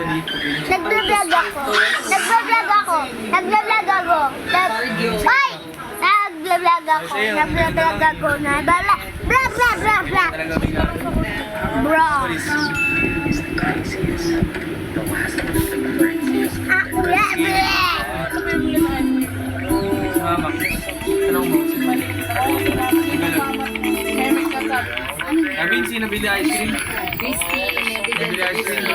Nagbablog ako. Nagbablog ako. Nagbablog ako. Hoy! Nagbablog ako. Nagbablog ako. Bla bla bla bla. Bro. Ah, bla bla. Mama. Anong mo? Abin, sino bili ice cream? Bili ice cream.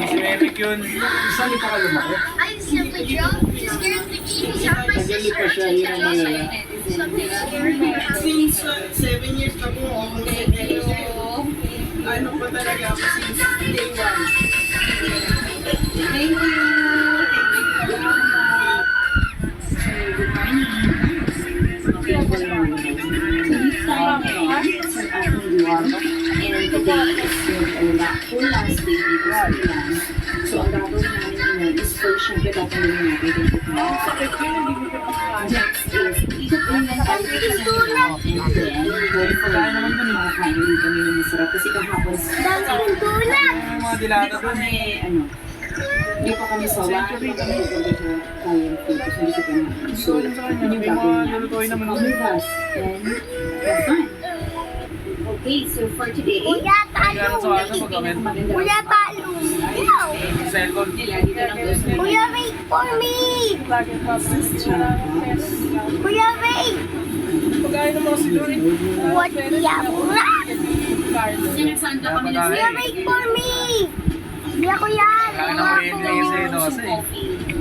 Si Merrick yun. Saan pa ka lumaki? I'm simply drunk. Just scared of the cheese. Tagali pa siya, yun ang malala. Since 7 years na po ako pero ano pa talaga ako since day 1. Thank you. And today is yung full last day dito sa Milan. So, ang gagawin namin ngayon is first, syempre, tatanungin natin dito. Next is, ikot lang lang tayo dito sa Milan. And then, going for makakain din kami ng masarap. Kasi kahapon, Daming tulad. Yung mga dilata dito doon. kami, hindi pa kami sawa. Hindi pa kami pupunta sa Italian food. Kasi hindi ko pa naman. So, yun yung gagawin namin. So, come with us. And, have fun. Okay, so for today, Kuya, Kaya sa wasa pag kami. Kuya, talo. Ikaw. Cellphone. nila dito lang daw sa Kuya, wait for me. Kuya, wait. What the mura? Sinasanda kami ng Kuya, wait for me. Hindi ako yan. Kaya na mo rin kayo sa ito kasi.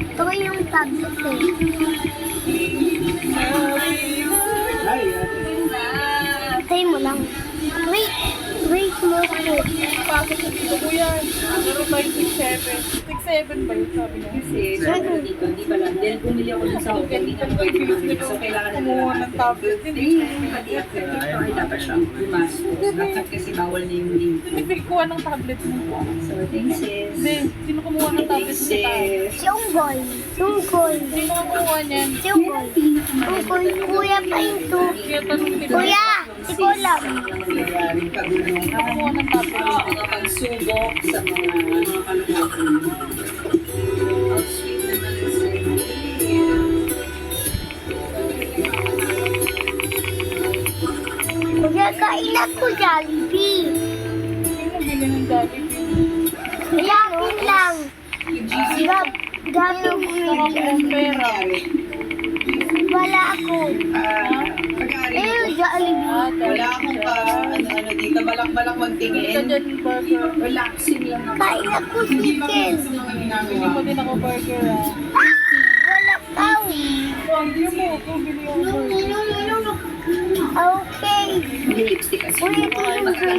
Ito ko yung tablet eh. Tayo mo lang. Wait. Wait mo ko. Pasok ko dito, kuya. Ano ba yung 6'7"? 6'7" ba yun, sabi niya? Kasi sabi ko dito, hindi pa lang. Then bumili ako dun sa hotel, hindi na pwede bumili. So kailangan na Kumuha ng tablet. Hindi. Hindi dapat siyang gumastos. Dapat kasi bawal na yung link. Hindi kuha ng tablet mo. So thanks sis. Hindi. Sino kumuha ng tablet Thanks mo sa tayo? sis. Si Unggoy. Unggoy. Sino ang kumuha niyan? Si Unggoy. Unggoy. Kuya pa yung to. Kaya tanong ni Kuya, si Kulam. Nangyayaring kagulong. kumuha ng tablet. Mga pagsubok sa mga kalungkutan. Ang sweet naman ng Kuya, kain ako Jollibee. Sino bili ng Jollibee? Yakin lang. Gabi Ang pera. wala ako. Eh, Jollibee. Wala akong ano dito, balak-balak Ito magtingin. dyan yung burger. relaxing lang ako. Kain ako chicken. Bili ko din ako burger ah. Wala tao. Hindi mo ako bili yung burger. Okay. May lipstick kasi. Uy, ito yung burger.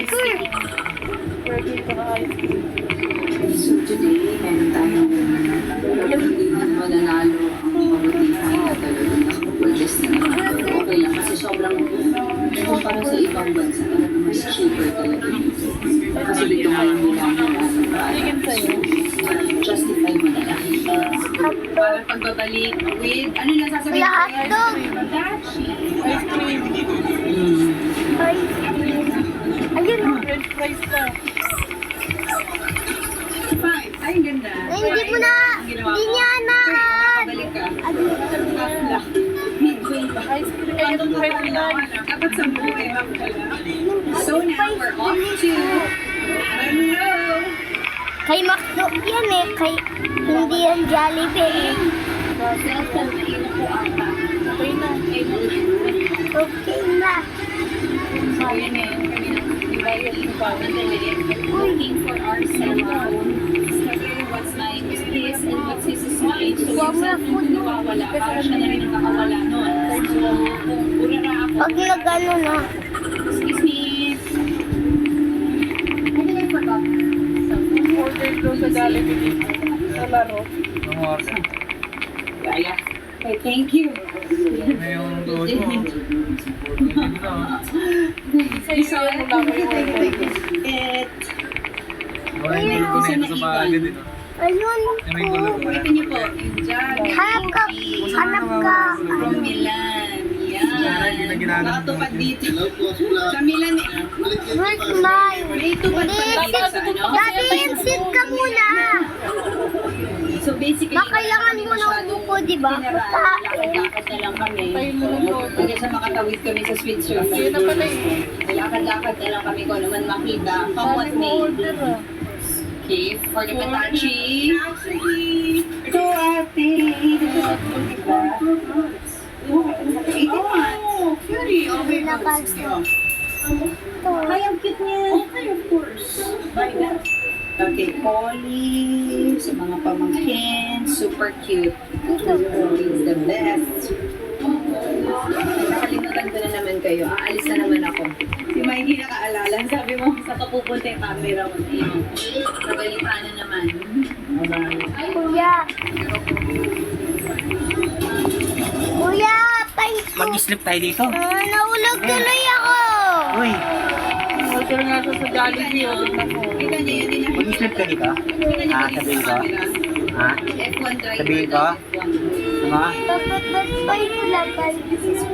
Burger ka ice cream. So today, meron tayong mananalo ang pabutihan na talaga nakapag-purchase na naman. Okay lang kasi sobrang kumpara sa ibang bansa talaga mas cheaper talaga. Kasi dito ngayon nila Chicken sa'yo. justify mo na lang. Para pagbabalik with, ano na sasabihin ko? Hotdog. Ice cream. Ay, ayun o. French fries na. Fine. Ay, ganda. Ay, hindi mo na. Hindi niya na. Balik ka. Ano? Midway pa. Ice cream. Ay, yung french fries. Dapat sa buhay lang pala. So now we're off to Hello! Kay Macdo yan eh. Kay, hindi yan Jollibee. Cellphone na ino ko ata. Okay na. Okay na. So yun eh, kami na divided yung looking for our cellphone. Discover what's mine is his and what's his is mine. So yung cellphone ko nawawala, parang siya na rin ang nakawala nun. So kung urara ako, Pag nag-ano na. excuse me. I think I forgot. Order doon sa Jollibee dito. Sa laro. Yung order. Kaya. Okay, thank you. May yung tuhod mo. Isa mo lang yung order. It. Wala yung gulo ko sa baga dito. Ayun May gulo po. ko. Ulitin niyo po. Yung Jollibee. Hanap ka. Hanap ka. From Milan. Yan. nakatupad dito. Hello, close lang. Camila, Where's mine? dito ba? Daddy, sit ka muna. So basically, Kailangan mo ng upo, di ba? lakad-lakad na lang kami. Tayo mo ng photo. Hanggang sa makatawid kami sa Switzerland. Yun na pala eh. Lakad-lakad na lang kami kung naman makita. Come Dami with mo me. order ah. Okay, for the Patachi. Ito ate. Oh, cutie. Oh, my God. Ay, ang cute niya. Okay, of course. Buy that. Okay, Polly. Sa mga pamangkin. Super cute. Polly is the best. Nakalimutan ko na naman kayo. Aalis na naman ako. Si Mikey nakaalala. Sabi mo, sa kapupunta yung camera mo. Nabalita na naman. Kuya. Kuya, pahinto. Mag-sleep tayo dito. Nahulog tuloy ako. Uy, Order nga siya sa Jollibee. Order na ko. Kita niyo yun din ang mag-sleep ka dito? Sabihin ko? Ha? F1 driver. Sabihin ko? daw, F1. Diba? Dapat pahinto lang tayo.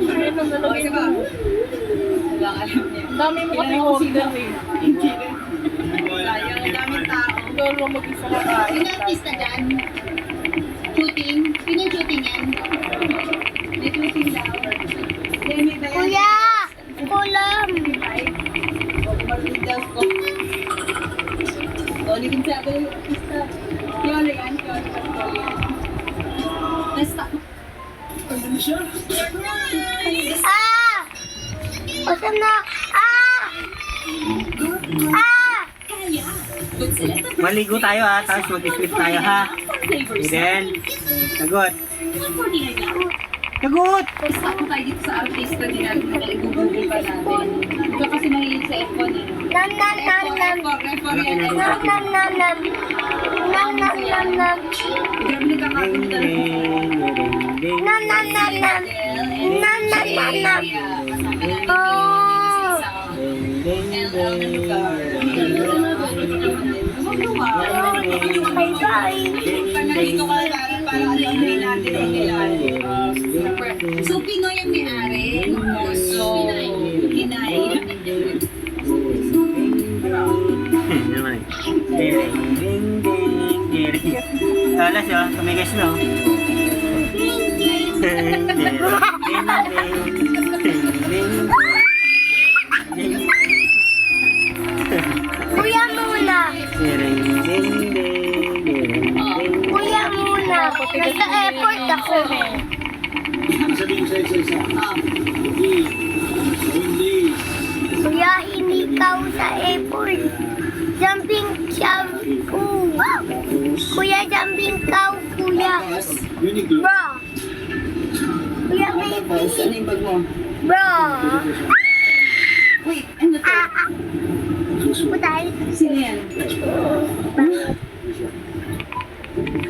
Ayun ang Okay, nalagay diba? mo. Walang alam niya. Ang dami mo kasi order eh. Sayang, ang daming tao. Ikaw lang mag-isa ka kain. Yung artista dyan, shooting, yun yung shooting yan. May tweeting daw. Then may bayan. Kuya, kulam. Martindas ko. Tony Gonzaga yung artista. Yun, yan. Nasta. Ah! Osam na. Ah! Ah! Maligo tayo ha, tapos mag-sleep tayo ha. Eden, sagot. Sagot! Ako tayo dito sa artista din natin. Nag-google pa natin. Ikaw kasi mahilig sa F1 eh. Nam nam nam nam. Refor yan. Nam nam nam nam. Nam nam nam nam. Grabe nagkakagutan. Nam nam nam nam. Nam nam nam nam. Oh! Bye bye. Nandito ka na para alamin natin ang kailangan. So, Pinoy ang may-ari. So, Inay. Naman. Ding, ding, ding, ding. Alas yun, tumigas na. Ding, ding, ding, ding, ding. Kuya muna. Ding, ding, ding, ding. Kuya muna. Nasa airport ako. Sabihin ko sa isa-isa. Hindi. Kuya, hindi ka sa airport. Jumping cow. Kuya, jumping cow. Kuya. Uniqlo. Bro. Kuya, Tapos, ano baby. yung bag mo? Bro. Wait, ano to? Putay. Sino yan?